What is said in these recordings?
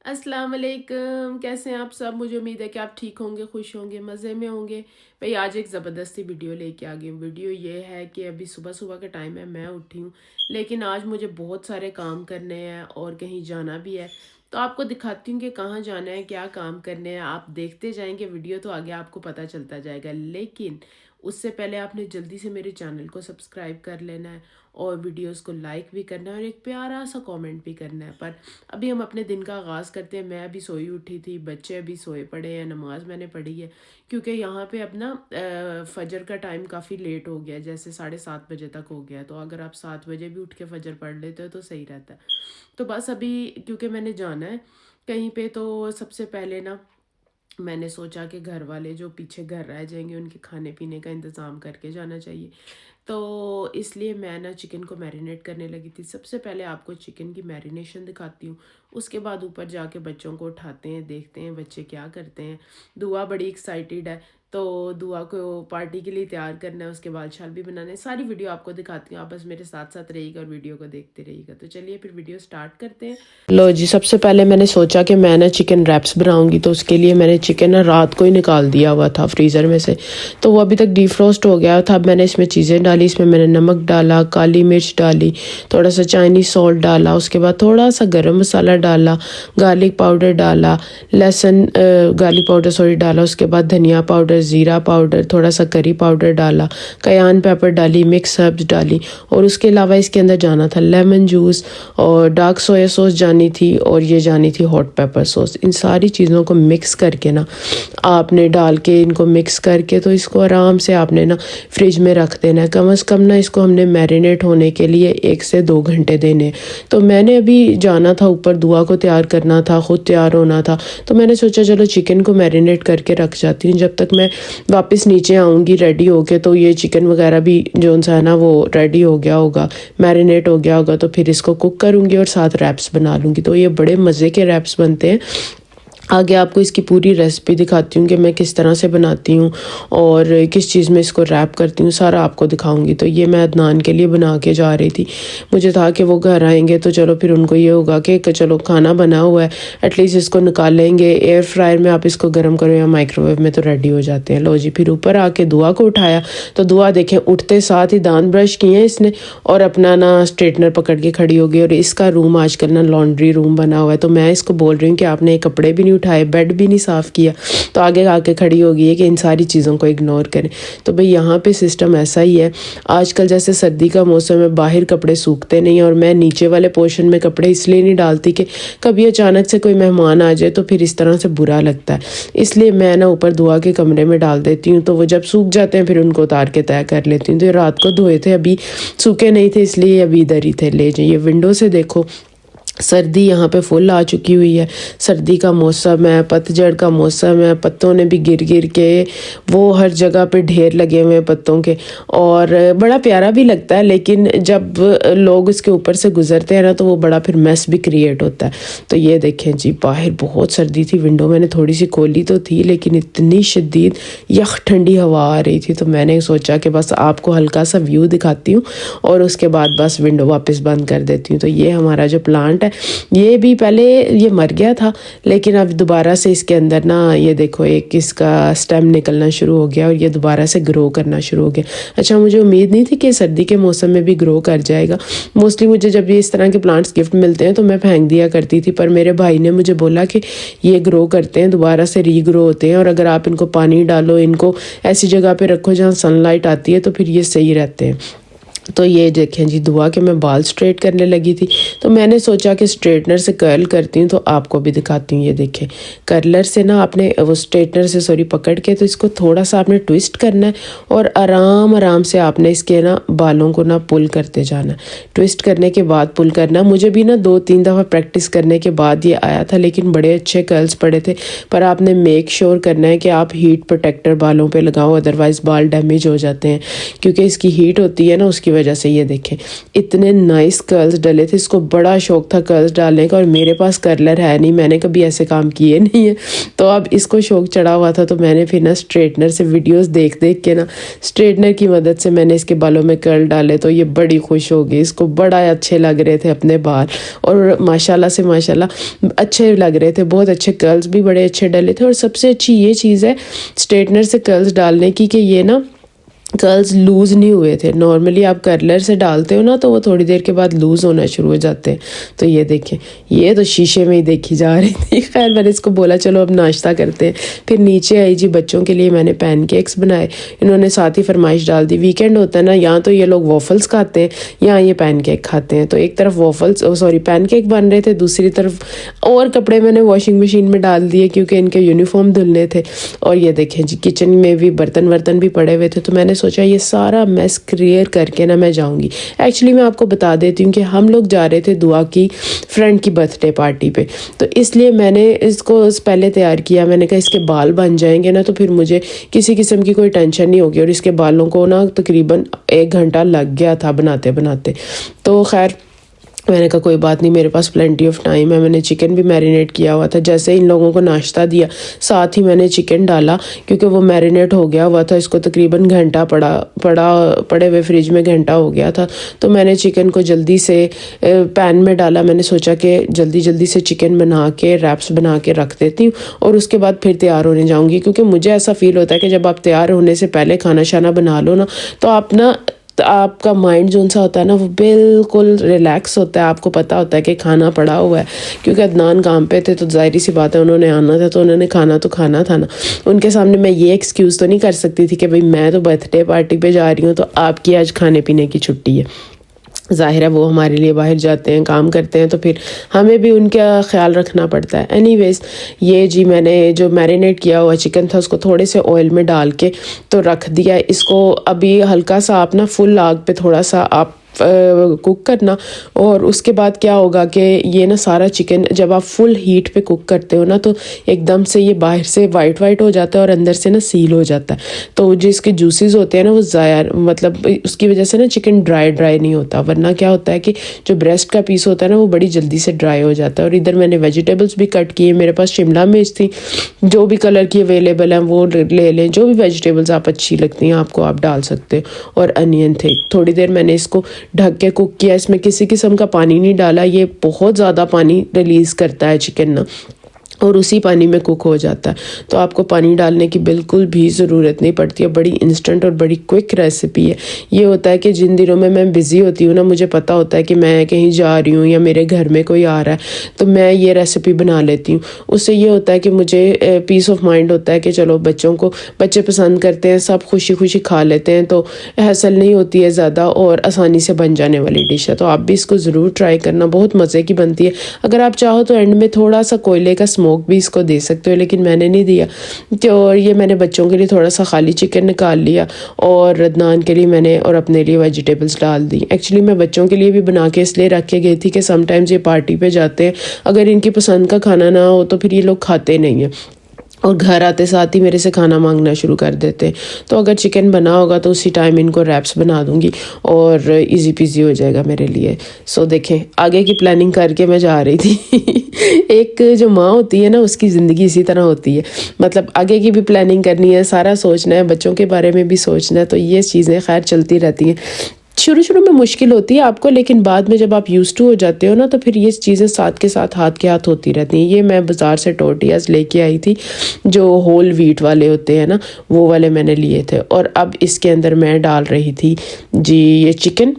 अस्सलाम वालेकुम, कैसे हैं आप सब। मुझे उम्मीद है कि आप ठीक होंगे, खुश होंगे, मज़े में होंगे। भाई आज एक ज़बरदस्ती वीडियो लेके आ गई हूँ। वीडियो ये है कि अभी सुबह सुबह का टाइम है, मैं उठी हूँ, लेकिन आज मुझे बहुत सारे काम करने हैं और कहीं जाना भी है। तो आपको दिखाती हूँ कि कहाँ जाना है, क्या काम करने हैं। आप देखते जाएंगे वीडियो तो आगे आपको पता चलता जाएगा, लेकिन उससे पहले आपने जल्दी से मेरे चैनल को सब्सक्राइब कर लेना है और वीडियोस को लाइक भी करना है और एक प्यारा सा कमेंट भी करना है। पर अभी हम अपने दिन का आगाज़ करते हैं। मैं अभी सोई उठी थी, बच्चे अभी सोए पड़े हैं, नमाज़ मैंने पढ़ी है क्योंकि यहाँ पे अब ना फजर का टाइम काफ़ी लेट हो गया है, जैसे 7:30 बजे तक हो गया है। तो अगर आप 7 बजे भी उठ के फजर पढ़ लेते हो तो सही रहता है। तो बस अभी क्योंकि मैंने जाना है कहीं पे, तो सबसे पहले ना मैंने सोचा कि घर वाले जो पीछे घर रह जाएंगे उनके खाने पीने का इंतज़ाम करके जाना चाहिए। तो इसलिए मैं ना चिकन को मैरिनेट करने लगी थी। सबसे पहले आपको चिकन की मैरिनेशन दिखाती हूँ, उसके बाद ऊपर जाके बच्चों को उठाते हैं, देखते हैं बच्चे क्या करते हैं। दुआ बड़ी एक्साइटेड है, तो दुआ को पार्टी के लिए तैयार करना है, उसके बाद शाल भी बनाना है। सारी वीडियो आपको दिखाती हूँ, आप बस मेरे साथ साथ रहिएगा और वीडियो को देखते रहिएगा। तो चलिए फिर वीडियो स्टार्ट करते हैं। लो जी, सबसे पहले मैंने सोचा कि मैं ना चिकन रैप्स बनाऊंगी, तो उसके लिए मैंने चिकन ना रात को ही निकाल दिया हुआ था फ्रीज़र में से, तो वो अभी तक डीफ्रोस्ट हो गया था। अब मैंने इसमें चीज़ें डाली, इसमें मैंने नमक डाला, काली मिर्च डाली, थोड़ा सा चाइनीज़ सॉल्ट डाला, उसके बाद थोड़ा सा गरम मसाला डाला, गार्लिक पाउडर डाला, लहसुन गार्लिक पाउडर सॉरी डाला, उसके बाद धनिया पाउडर, ज़ीरा पाउडर, थोड़ा सा करी पाउडर डाला, कयान पेपर डाली, मिक्स हर्ब्स डाली, और उसके अलावा इसके अंदर जाना था लेमन जूस और डार्क सोया सॉस जानी थी, और ये जानी थी हॉट पेपर सॉस। इन सारी चीज़ों को मिक्स करके ना आपने डाल के इनको मिक्स करके तो इसको आराम से आपने ना फ्रिज में रख देना है। कम से कम ना इसको हमने मैरिनेट होने के लिए 1 से 2 घंटे देने। तो मैंने अभी जाना था ऊपर, दुआ को तैयार करना था, ख़ुद तैयार होना था, तो मैंने सोचा चलो चिकन को मैरिनेट करके रख जाती हूँ। जब तक मैं वापस नीचे आऊँगी रेडी होके तो ये चिकन वगैरह भी जो सा है ना वो रेडी हो गया होगा, मैरिनेट हो गया होगा, तो फिर इसको कुक करूँगी और साथ रैप्स बना लूँगी। तो ये बड़े मज़े के रैप्स बनते हैं। आगे आपको इसकी पूरी रेसिपी दिखाती हूँ कि मैं किस तरह से बनाती हूँ और किस चीज़ में इसको रैप करती हूँ, सारा आपको दिखाऊंगी। तो ये मैं अदनान के लिए बना के जा रही थी। मुझे था कि वो घर आएंगे तो चलो फिर उनको ये होगा कि चलो खाना बना हुआ है, एटलीस्ट इसको निकाल लेंगे। एयर फ्रायर में आप इसको गर्म करो या माइक्रोवेव में तो रेडी हो जाते हैं। लो जी, फिर ऊपर आके दुआ को उठाया तो दुआ देखें उठते साथ ही दांत ब्रश किए हैं इसने और अपना ना स्ट्रेटनर पकड़ के खड़ी हो गई। और इसका रूम आजकल ना लॉन्ड्री रूम बना हुआ है, तो मैं इसको बोल रही हूँ कि आपने कपड़े भी नहीं उठाए, बेड भी नहीं साफ़ किया, तो आगे आके खड़ी हो गई है कि इन सारी चीज़ों को इग्नोर करें। तो भाई यहाँ पे सिस्टम ऐसा ही है, आजकल जैसे सर्दी का मौसम है, बाहर कपड़े सूखते नहीं, और मैं नीचे वाले पोर्शन में कपड़े इसलिए नहीं डालती कि कभी अचानक से कोई मेहमान आ जाए तो फिर इस तरह से बुरा लगता है, इसलिए मैं ना ऊपर दुआ के कमरे में डाल देती हूँ। तो वो जब सूख जाते हैं फिर उनको उतार के तय कर लेती हूँ। तो ये रात को धोए थे, अभी सूखे नहीं थे, इसलिए अभी इधर ही थे। ले जाइए, विंडो से देखो सर्दी यहाँ पे फुल आ चुकी हुई है। सर्दी का मौसम है, पतझड़ का मौसम है, पत्तों ने भी गिर गिर के वो हर जगह पे ढेर लगे हुए हैं पत्तों के, और बड़ा प्यारा भी लगता है। लेकिन जब लोग इसके ऊपर से गुजरते हैं ना तो वो बड़ा फिर मेस भी क्रिएट होता है। तो ये देखें जी, बाहर बहुत सर्दी थी, विंडो मैंने थोड़ी सी खोली तो थी लेकिन इतनी शदीद यख ठंडी हवा आ रही थी, तो मैंने सोचा कि बस आपको हल्का सा व्यू दिखाती हूँ और उसके बाद बस विंडो वापस बंद कर देती हूँ। तो ये हमारा जो प्लांट है, ये भी पहले ये मर गया था लेकिन अब दोबारा से इसके अंदर ना ये देखो एक इसका स्टेम निकलना शुरू हो गया और ये दोबारा से ग्रो करना शुरू हो गया। अच्छा, मुझे उम्मीद नहीं थी कि सर्दी के मौसम में भी ग्रो कर जाएगा। मोस्टली मुझे जब ये इस तरह के प्लांट्स गिफ्ट मिलते हैं तो मैं फेंक दिया करती थी, पर मेरे भाई ने मुझे बोला कि ये ग्रो करते हैं, दोबारा से रीग्रो होते हैं, और अगर आप इनको पानी डालो, इनको ऐसी जगह पे रखो जहाँ सनलाइट आती है तो फिर ये सही रहते हैं। तो ये देखें जी, दुआ के मैं बाल स्ट्रेट करने लगी थी, तो मैंने सोचा कि स्ट्रेटनर से कर्ल करती हूँ, तो आपको भी दिखाती हूँ। ये देखें, कर्लर से ना आपने वो स्ट्रेटनर से सॉरी पकड़ के तो इसको थोड़ा सा आपने ट्विस्ट करना है और आराम आराम से आपने इसके ना बालों को ना पुल करते जाना है। ट्विस्ट करने के बाद पुल करना। मुझे भी ना 2-3 दफ़ा प्रैक्टिस करने के बाद ये आया था, लेकिन बड़े अच्छे कर्ल्स पड़े थे। पर आपने मेक श्योर करना है कि आप हीट प्रोटेक्टर बालों पर लगाओ, अदरवाइज़ बाल डैमेज हो जाते हैं, क्योंकि इसकी हीट होती है ना उसकी वजह से ये देखें इतने नाइस कर्ल्स डले थे। इसको बड़ा शौक था कर्ल्स डालने का और मेरे पास कर्लर है नहीं, मैंने कभी ऐसे काम किए नहीं है। तो अब इसको शौक चढ़ा हुआ था तो मैंने फिर ना स्ट्रेटनर से वीडियोस देख देख के ना स्ट्रेटनर की मदद से मैंने इसके बालों में कर्ल डाले तो ये बड़ी खुश हो गई। इसको बड़ा अच्छे लग रहे थे अपने बाल और माशाल्लाह से माशाल्लाह अच्छे लग रहे थे, बहुत अच्छे कर्ल्स भी बड़े अच्छे डले थे। और सबसे अच्छी ये चीज़ है स्ट्रेटनर से कर्ल्स डालने की कि ये ना कर्ल्स लूज़ नहीं हुए थे। नॉर्मली आप कर्लर से डालते हो ना तो वो थोड़ी देर के बाद लूज़ होना शुरू हो जाते हैं। तो ये देखें ये तो शीशे में ही देखी जा रही थी। खैर मैंने इसको बोला चलो अब नाश्ता करते हैं। फिर नीचे आई जी, बच्चों के लिए मैंने पैनकेक्स बनाए। इन्होंने साथ ही फरमाइश डाल दी, वीकेंड होता है ना, यहाँ तो ये लोग वॉफल्स खाते हैं, यहाँ ये पैनकेक खाते हैं। तो एक तरफ वॉफल्स पैनकेक बन रहे थे, दूसरी तरफ और कपड़े मैंने वॉशिंग मशीन में डाल दिए क्योंकि इनके यूनिफॉर्म धुलने थे। और ये देखें जी किचन में भी बर्तन वर्तन भी पड़े हुए थे तो मैंने सोचा ये सारा मैस क्लियर करके ना मैं जाऊंगी। एक्चुअली मैं आपको बता देती हूँ कि हम लोग जा रहे थे दुआ की फ्रेंड की बर्थडे पार्टी पे, तो इसलिए मैंने इसको पहले तैयार किया। मैंने कहा इसके बाल बन जाएंगे ना तो फिर मुझे किसी किस्म की कोई टेंशन नहीं होगी। और इसके बालों को ना तकरीबन 1 घंटा लग गया था बनाते बनाते। तो खैर मैंने कहा कोई बात नहीं, मेरे पास प्लेंटी ऑफ टाइम है। मैंने चिकन भी मैरिनेट किया हुआ था। जैसे इन लोगों को नाश्ता दिया साथ ही मैंने चिकन डाला क्योंकि वो मैरिनेट हो गया हुआ था। इसको तकरीबन घंटा पड़े हुए फ्रिज में घंटा हो गया था। तो मैंने चिकन को जल्दी से पैन में डाला। मैंने सोचा कि जल्दी से चिकन बना के रैप्स बना के रख देती हूँ और उसके बाद फिर तैयार होने जाऊँगी। क्योंकि मुझे ऐसा फील होता है कि जब आप तैयार होने से पहले खाना शाना बना लो ना तो आप ना तो आपका माइंड जो सा होता है ना वो बिल्कुल रिलैक्स होता है। आपको पता होता है कि खाना पड़ा हुआ है। क्योंकि अदनान काम पे थे तो जाहिर सी बात है उन्होंने आना था तो उन्होंने खाना तो खाना था ना। उनके सामने मैं ये एक्सक्यूज़ तो नहीं कर सकती थी कि भाई मैं तो बर्थडे पार्टी पे जा रही हूँ तो आपकी आज खाने पीने की छुट्टी है। ज़ाहिर है वो हमारे लिए बाहर जाते हैं काम करते हैं तो फिर हमें भी उनका ख्याल रखना पड़ता है। एनीवेज़ ये जी मैंने जो मैरिनेट किया हुआ चिकन था उसको थोड़े से ऑयल में डाल के तो रख दिया। इसको अभी हल्का सा आप ना फुल आग पे थोड़ा सा आप कुक करना। और उसके बाद क्या होगा कि ये ना सारा चिकन जब आप फुल हीट पे कुक करते हो ना तो एकदम से ये बाहर से वाइट हो जाता है और अंदर से ना सील हो जाता है। तो जो इसके जूसेस होते हैं ना वो ज़ाया मतलब उसकी वजह से ना चिकन ड्राई नहीं होता। वरना क्या होता है कि जो ब्रेस्ट का पीस होता है ना वो बड़ी जल्दी से ड्राई हो जाता है। और इधर मैंने वेजिटेबल्स भी कट किए। मेरे पास शिमला मिर्च थी, जो भी कलर की अवेलेबल हैं वो ले लें। जो भी वेजिटेबल्स आप अच्छी लगती हैं आपको आप डाल सकते हो। और अनियन थे। थोड़ी देर मैंने इसको ढक के कुक किया। इसमें किसी किस्म का पानी नहीं डाला, ये बहुत ज़्यादा पानी रिलीज़ करता है चिकन ना और उसी पानी में कुक हो जाता है। तो आपको पानी डालने की बिल्कुल भी ज़रूरत नहीं पड़ती है। बड़ी इंस्टेंट और बड़ी क्विक रेसिपी है। ये होता है कि जिन दिनों में मैं बिज़ी होती हूँ ना मुझे पता होता है कि मैं कहीं जा रही हूँ या मेरे घर में कोई आ रहा है तो मैं ये रेसिपी बना लेती हूँ। उससे ये होता है कि मुझे पीस ऑफ माइंड होता है कि चलो बच्चे पसंद करते हैं, सब खुशी खुशी खा लेते हैं तो हैसल नहीं होती है ज़्यादा और आसानी से बन जाने वाली डिश है। तो आप भी इसको ज़रूर ट्राई करना, बहुत मज़े की बनती है। अगर आप चाहो तो एंड में थोड़ा सा कोयले का स्मोक भी इसको दे सकते हो लेकिन मैंने नहीं दिया। तो ये मैंने बच्चों के लिए थोड़ा सा खाली चिकन निकाल लिया और अदनान के लिए मैंने और अपने लिए वेजिटेबल्स डाल दी। एक्चुअली मैं बच्चों के लिए भी बना के इसलिए रख के गई थी कि समटाइम्स ये पार्टी पे जाते हैं, अगर इनकी पसंद का खाना ना हो तो फिर ये लोग खाते नहीं हैं और घर आते साथ ही मेरे से खाना मांगना शुरू कर देते हैं। तो अगर चिकन बना होगा तो उसी टाइम इनको रैप्स बना दूंगी और इजी पीजी हो जाएगा मेरे लिए। सो देखें आगे की प्लानिंग करके मैं जा रही थी। एक जो माँ होती है ना उसकी ज़िंदगी इसी तरह होती है, मतलब आगे की भी प्लानिंग करनी है, सारा सोचना है, बच्चों के बारे में भी सोचना है। तो ये चीज़ें खैर चलती रहती हैं। शुरू में मुश्किल होती है आपको लेकिन बाद में जब आप यूज़ टू हो जाते हो ना तो फिर ये चीज़ें साथ के साथ हाथ के हाथ होती रहती हैं। ये मैं बाज़ार से टोर्टियाज़ लेके आई थी जो होल व्हीट वाले होते हैं ना वो वाले मैंने लिए थे। और अब इसके अंदर मैं डाल रही थी जी ये चिकन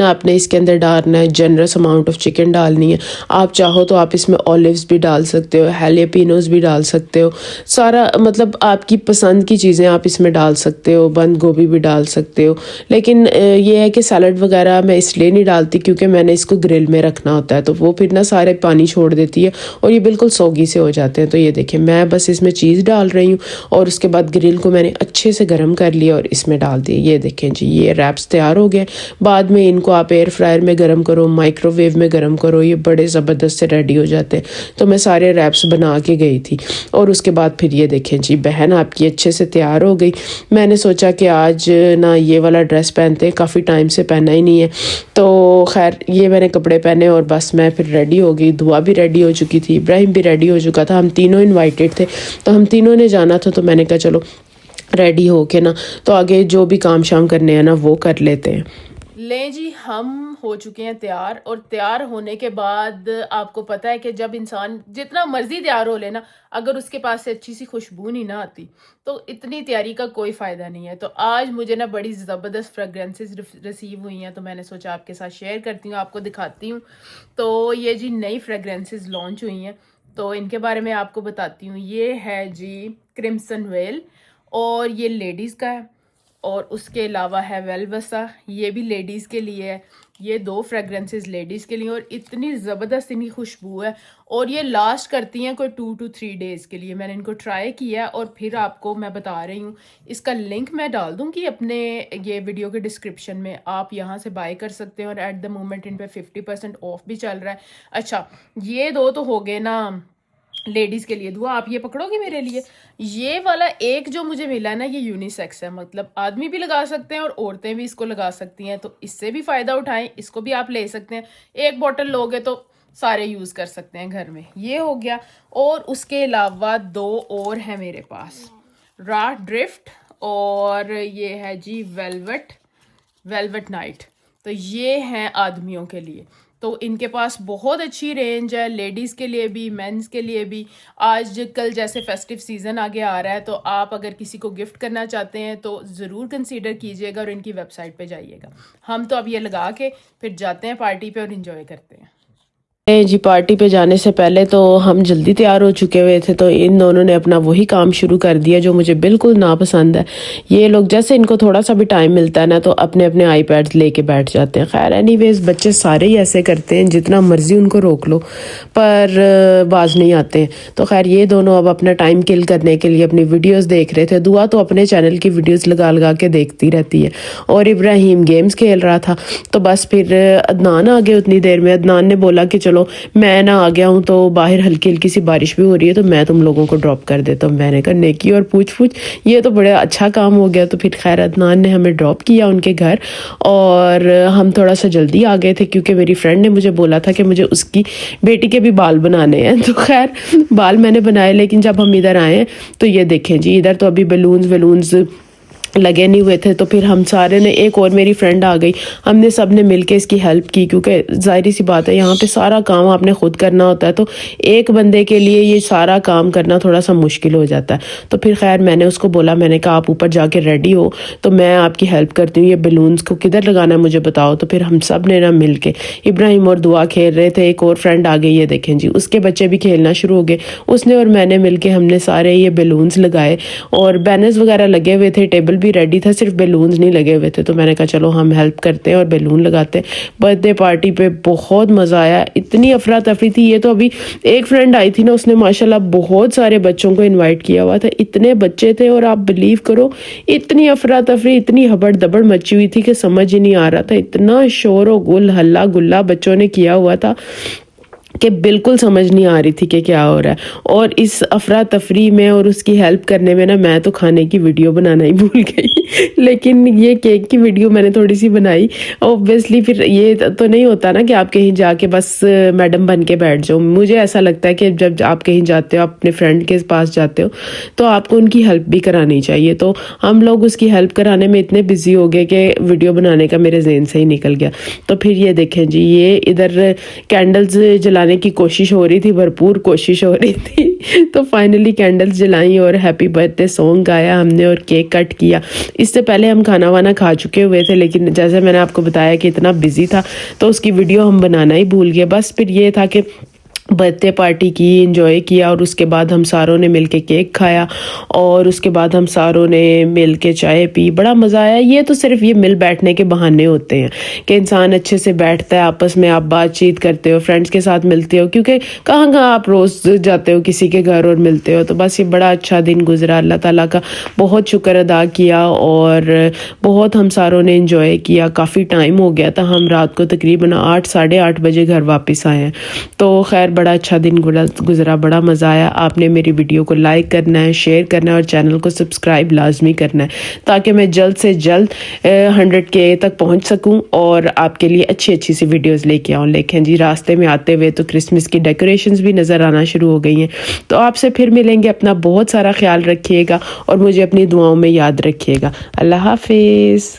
आपने इसके अंदर डालना है, जनरस अमाउंट ऑफ चिकन डालनी है। आप चाहो तो आप इसमें ऑलिव्स भी डाल सकते हो, हैलेपिनोस भी डाल सकते हो, सारा मतलब आपकी पसंद की चीज़ें आप इसमें डाल सकते हो, बंद गोभी भी डाल सकते हो। लेकिन ये है कि सैलड वगैरह मैं इसलिए नहीं डालती क्योंकि मैंने इसको ग्रिल में रखना होता है तो वो फिर ना सारे पानी छोड़ देती है और ये बिल्कुल सोगी से हो जाते हैं। तो ये देखिए मैं बस इसमें चीज़ डाल रही हूँ और उसके बाद ग्रिल को मैंने अच्छे से गर्म कर लिया और इसमें डाल दिया। ये देखें जी ये रैप्स तैयार हो गए। बाद में में इनको आप एयर फ्रायर में गर्म करो, माइक्रोवेव में गर्म करो, ये बड़े ज़बरदस्त से रेडी हो जाते हैं। तो मैं सारे रैप्स बना के गई थी और उसके बाद फिर ये देखें जी, बहन आपकी अच्छे से तैयार हो गई। मैंने सोचा कि आज ना ये वाला ड्रेस पहनते हैं, काफ़ी टाइम से पहना ही नहीं है। तो खैर ये मैंने कपड़े पहने और बस मैं फिर रेडी हो गई। दुआ भी रेडी हो चुकी थी, इब्राहिम भी रेडी हो चुका था, हम तीनों इन्वाइटेड थे, तो हम तीनों ने जाना था। तो मैंने कहा चलो रेडी हो के ना तो आगे जो भी काम शाम करने हैं ना वो कर लेते हैं। लें जी, हम हो चुके हैं तैयार। और तैयार होने के बाद आपको पता है कि जब इंसान जितना मर्जी तैयार हो लेना, अगर उसके पास से अच्छी सी खुशबू नहीं ना आती तो इतनी तैयारी का कोई फ़ायदा नहीं है। तो आज मुझे ना बड़ी ज़बरदस्त फ्रेगरेंसेस रिसीव हुई हैं, तो मैंने सोचा आपके साथ शेयर करती हूँ, आपको दिखाती हूँ। तो ये जी नई फ्रेगरेंसेस लॉन्च हुई हैं, तो इनके बारे में आपको बताती हूँ। ये है जी क्रिम्सन वेल, और ये लेडीज़ का है। और उसके अलावा है वेलवसा, ये भी लेडीज़ के लिए है। ये 2 फ्रेगरेंसेस लेडीज़ के लिए, और इतनी ज़बरदस्त इनकी खुशबू है, और ये लास्ट करती हैं कोई 2 to 3 डेज़ के लिए। मैंने इनको ट्राई किया और फिर आपको मैं बता रही हूँ। इसका लिंक मैं डाल दूँगी अपने ये वीडियो के डिस्क्रिप्शन में, आप यहाँ से बाय कर सकते हैं। और एट द मोमेंट इन पर 50% ऑफ भी चल रहा है। अच्छा, ये 2 तो हो गए ना लेडीज़ के लिए। दुआ आप ये पकड़ोगे मेरे लिए। ये वाला एक जो मुझे मिला है ना, ये यूनिसेक्स है, मतलब आदमी भी लगा सकते हैं और औरतें भी इसको लगा सकती हैं। तो इससे भी फ़ायदा उठाएं, इसको भी आप ले सकते हैं। एक बॉटल लोगे तो सारे यूज़ कर सकते हैं घर में। ये हो गया। और उसके अलावा 2 और हैं मेरे पास, रा ड्रिफ्ट, और ये है जी वेलवेट नाइट। तो ये हैं आदमियों के लिए। तो इनके पास बहुत अच्छी रेंज है, लेडीज़ के लिए भी, मेंस के लिए भी। आज कल जैसे फेस्टिव सीज़न आगे आ रहा है, तो आप अगर किसी को गिफ्ट करना चाहते हैं तो ज़रूर कंसीडर कीजिएगा और इनकी वेबसाइट पे जाइएगा। हम तो अब ये लगा के फिर जाते हैं पार्टी पे और इन्जॉय करते हैं। जी, पार्टी पे जाने से पहले तो हम जल्दी तैयार हो चुके हुए थे, तो इन दोनों ने अपना वही काम शुरू कर दिया जो मुझे बिल्कुल नापसंद है। ये लोग जैसे इनको थोड़ा सा भी टाइम मिलता है ना, तो अपने अपने आईपैड्स लेके बैठ जाते हैं। खैर एनीवेज, बच्चे सारे ही ऐसे करते हैं, जितना मर्जी उनको रोक लो पर बाज नहीं आते हैं। तो खैर ये दोनों अब अपना टाइम किल करने के लिए अपनी वीडियोज़ देख रहे थे। दुआ तो अपने चैनल की वीडियोज़ लगा लगा के देखती रहती है, और इब्राहिम गेम्स खेल रहा था। तो बस फिर अदनान आ गए उतनी देर में। अदनान ने बोला कि चलो मैं ना आ गया हूँ, तो बाहर हल्की हल्की सी बारिश भी हो रही है, तो मैं तुम लोगों को ड्रॉप कर देता हूँ। मैंने कहा नेकी और पूछ ये तो बड़ा अच्छा काम हो गया। तो फिर खैर अदनान ने हमें ड्रॉप किया उनके घर, और हम थोड़ा सा जल्दी आ गए थे क्योंकि मेरी फ्रेंड ने मुझे बोला था कि मुझे उसकी बेटी के भी बाल बनाने हैं। तो खैर बाल मैंने बनाए, लेकिन जब हम इधर आए तो ये देखें जी, इधर तो अभी बलून्स लगे नहीं हुए थे। तो फिर हम सारे ने, एक और मेरी फ्रेंड आ गई, हमने सब ने मिल के इसकी हेल्प की, क्योंकि जाहिर सी बात है यहाँ पे सारा काम आपने खुद करना होता है, तो एक बंदे के लिए ये सारा काम करना थोड़ा सा मुश्किल हो जाता है। तो फिर खैर मैंने उसको बोला, मैंने कहा आप ऊपर जाके रेडी हो तो मैं आपकी हेल्प करती हूँ, ये बलून्स को किधर लगाना है मुझे बताओ। तो फिर हम सब ने ना मिल के, इब्राहिम और दुआ खेल रहे थे, एक और फ्रेंड आ गई, ये देखें जी, उसके बच्चे भी खेलना शुरू हो गए। उसने और मैंने मिल के हमने सारे ये बलून्स लगाए, और बैनर्स वगैरह लगे हुए थे, टेबल भी रेडी था, सिर्फ बैलून्स नहीं लगे हुए थे। तो मैंने कहा चलो हम हेल्प करते हैं और बैलून लगाते हैं। बर्थडे पार्टी पे बहुत मज़ा आया, इतनी अफरा तफरी थी। ये तो अभी एक फ्रेंड आई थी ना, उसने माशाल्लाह बहुत सारे बच्चों को इनवाइट किया हुआ था, इतने बच्चे थे, और आप बिलीव करो इतनी अफरा तफरी, इतनी हबड़ दबड़ मची हुई थी कि समझ ही नहीं आ रहा था। इतना शोर और गुल हल्ला गुल्ला बच्चों ने किया हुआ था कि बिल्कुल समझ नहीं आ रही थी कि क्या हो रहा है। और इस अफरा तफरी में और उसकी हेल्प करने में ना, मैं तो खाने की वीडियो बनाना ही भूल गई। लेकिन ये केक की वीडियो मैंने थोड़ी सी बनाई। ऑब्वियसली फिर ये तो नहीं होता ना कि आप कहीं जाके बस मैडम बन के बैठ जाओ। मुझे ऐसा लगता है कि जब आप कहीं जाते हो, अपने फ्रेंड के पास जाते हो, तो आपको उनकी हेल्प भी करानी चाहिए। तो हम लोग उसकी हेल्प कराने में इतने बिजी हो गए कि वीडियो बनाने का मेरे जहन से ही निकल गया। तो फिर ये देखें जी, ये इधर कैंडल्स जलाने की कोशिश हो रही थी, भरपूर कोशिश हो रही थी। तो फाइनली कैंडल्स जलाई और हैप्पी बर्थडे सॉन्ग गाया हमने और केक कट किया। इससे पहले हम खाना वाना खा चुके हुए थे, लेकिन जैसे मैंने आपको बताया कि इतना बिजी था तो उसकी वीडियो हम बनाना ही भूल गए। बस फिर ये था कि बर्थडे पार्टी की, एंजॉय किया और उसके बाद हम सारों ने मिलके केक खाया और उसके बाद हम सारों ने मिलके चाय पी। बड़ा मज़ा आया। ये तो सिर्फ ये मिल बैठने के बहाने होते हैं कि इंसान अच्छे से बैठता है, आपस में आप बातचीत करते हो, फ्रेंड्स के साथ मिलते हो, क्योंकि कहाँ कहाँ आप रोज़ जाते हो किसी के घर और मिलते हो। तो बस ये बड़ा अच्छा दिन गुजरा। अल्लाह ताला का बहुत शुक्र अदा किया और बहुत हम सारों ने इंजॉय किया। काफ़ी टाइम हो गया था, हम रात को तकरीबन 8 साढ़े 8 बजे घर वापस आए हैं। तो खैर बड़ा अच्छा दिन गुजरा, बड़ा मज़ा आया। आपने मेरी वीडियो को लाइक करना है, शेयर करना है और चैनल को सब्सक्राइब लाजमी करना है ताकि मैं जल्द से जल्द 100K तक पहुंच सकूं और आपके लिए अच्छी अच्छी सी वीडियोस लेके आऊं। लेकिन जी रास्ते में आते हुए तो क्रिसमस की डेकोरेशंस भी नज़र आना शुरू हो गई हैं। तो आपसे फिर मिलेंगे। अपना बहुत सारा ख्याल रखिएगा और मुझे अपनी दुआओं में याद रखिएगा। अल्लाह हाफिज़।